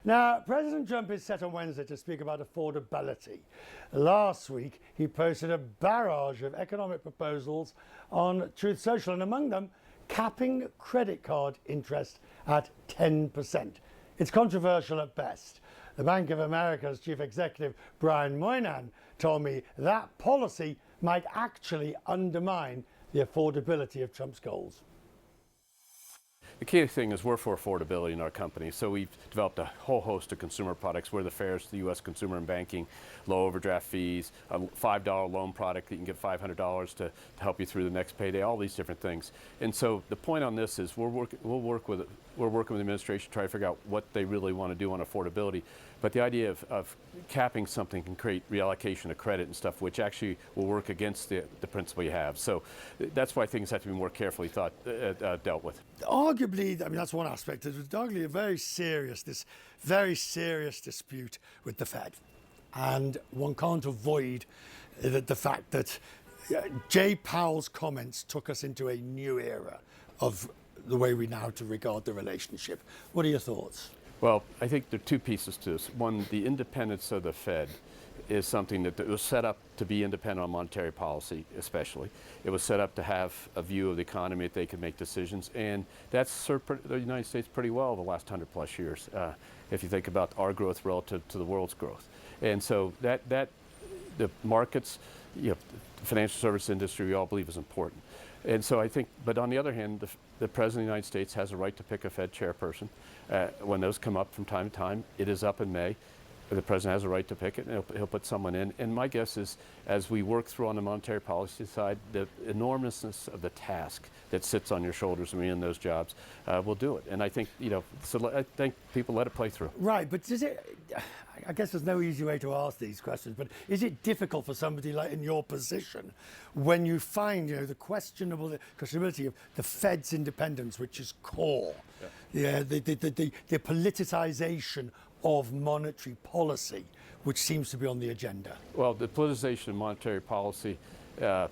Now, President Trump is set on Wednesday to speak about affordability. Last week, he posted a barrage of economic proposals on Truth Social, and among them, capping credit card interest at 10%. It's controversial at best. The Bank of America's chief executive, Brian Moynihan, told me that policy might actually undermine the affordability of Trump's goals. The key thing is we're for affordability in our company, so we've developed a whole host of consumer products. We're the fairest to the U.S. consumer in banking, low overdraft fees, a $5 loan product that you can get $500 to help you through the next payday, all these different things. And so the point on this is we're working with the administration to try to figure out what they really want to do on affordability. But the idea of capping something can create reallocation of credit and stuff, which actually will work against the principle you have. So that's why things have to be more carefully dealt with. Arguably, I mean, that's one aspect. It's arguably this very serious dispute with the Fed. And one can't avoid the fact that Jay Powell's comments took us into a new era of the way we now to regard the relationship. What are your thoughts? Well, I think there are two pieces to this. One, the independence of the Fed is something that was set up to be independent on monetary policy, especially. It was set up to have a view of the economy that they could make decisions, and that's served the United States pretty well the last 100 plus years, if you think about our growth relative to the world's growth. And so that the markets, the financial service industry, we all believe is important. And so I think, but on the other hand, the President of the United States has a right to pick a Fed chairperson. When those come up from time to time, it is up in May. The President has a right to pick it, and he'll put someone in. And my guess is, as we work through on the monetary policy side, the enormousness of the task that sits on your shoulders when you're in those jobs will do it. And I think, so I think people let it play through. Right, but is it, I guess there's no easy way to ask these questions, but is it difficult for somebody like in your position when you find, the questionability of the Fed's independence, which is core, the politicization of monetary policy, which seems to be on the agenda? Well, the politicization of monetary policy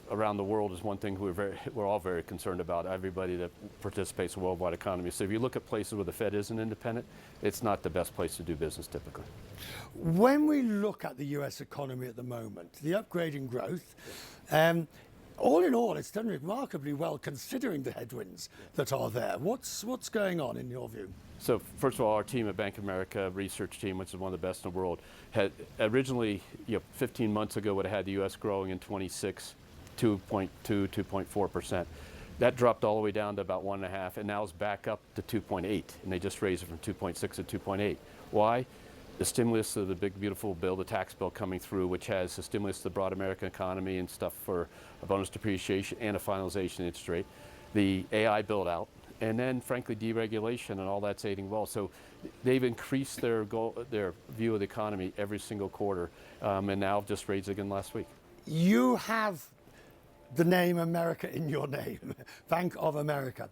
around the world is one thing we're all very concerned about, everybody that participates in the worldwide economy. So if you look at places where the Fed isn't independent, it's not the best place to do business typically. When we look at the US economy at the moment, the upgrading growth, all in all, it's done remarkably well considering the headwinds that are there. What's going on in your view? So first of all, our team at Bank of America, research team, which is one of the best in the world, had originally, 15 months ago, would have had the U.S. growing in 26, 2.2, 2.4%. That dropped all the way down to about 1.5, and now it's back up to 2.8, and they just raised it from 2.6 to 2.8. Why? The stimulus of the big, beautiful bill, the tax bill coming through, which has a stimulus to the broad American economy and stuff for a bonus depreciation and a finalization interest rate, the AI build out, and then, frankly, deregulation and all that's aiding well. So they've increased their view of the economy every single quarter, and now just raised again last week. You have the name America in your name, Bank of America.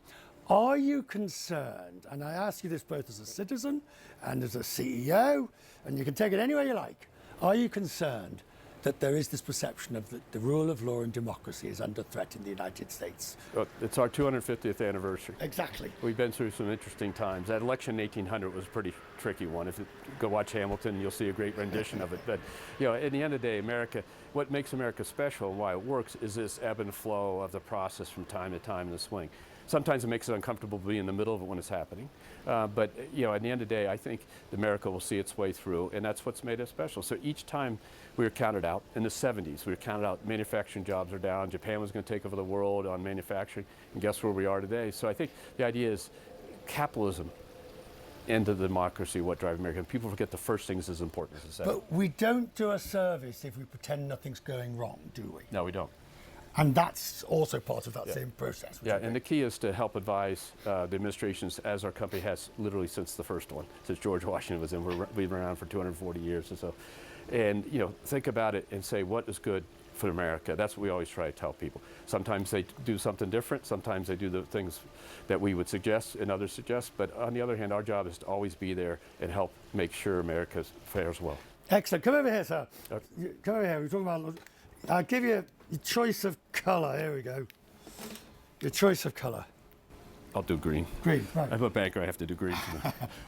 Are you concerned, and I ask you this both as a citizen and as a CEO, and you can take it any way you like, are you concerned that there is this perception of the rule of law and democracy is under threat in the United States? Well, it's our 250th anniversary. Exactly. We've been through some interesting times. That election in 1800 was a pretty tricky one. If you go watch Hamilton, you'll see a great rendition of it. But at the end of the day, America, what makes America special and why it works is this ebb and flow of the process from time to time in the swing. Sometimes it makes it uncomfortable to be in the middle of it when it's happening. But at the end of the day, I think America will see its way through, and that's what's made us special. So each time we were counted out, in the 70s, we were counted out, manufacturing jobs are down, Japan was going to take over the world on manufacturing, and guess where we are today? So I think the idea is capitalism and the democracy, what drives America. And people forget the first things as important as the second. But we don't do a service if we pretend nothing's going wrong, do we? No, we don't. And that's also part of that same process. Yeah, and the key is to help advise the administrations, as our company has literally since the first one, since George Washington was in. We've been around for 240 years or so. And think about it and say, what is good for America? That's what we always try to tell people. Sometimes they do something different. Sometimes they do the things that we would suggest and others suggest. But on the other hand, our job is to always be there and help make sure America fares well. Excellent. Come over here, sir. Come over here. We're talking about, I'll give you your choice of colour. Here we go. Your choice of colour. I'll do green. Green, right. I'm a banker. I have to do green.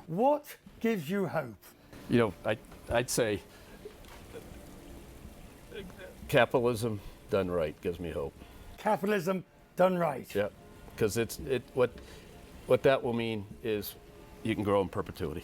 What gives you hope? You know, I'd say capitalism done right gives me hope. Capitalism done right. Yeah, because what that will mean is you can grow in perpetuity.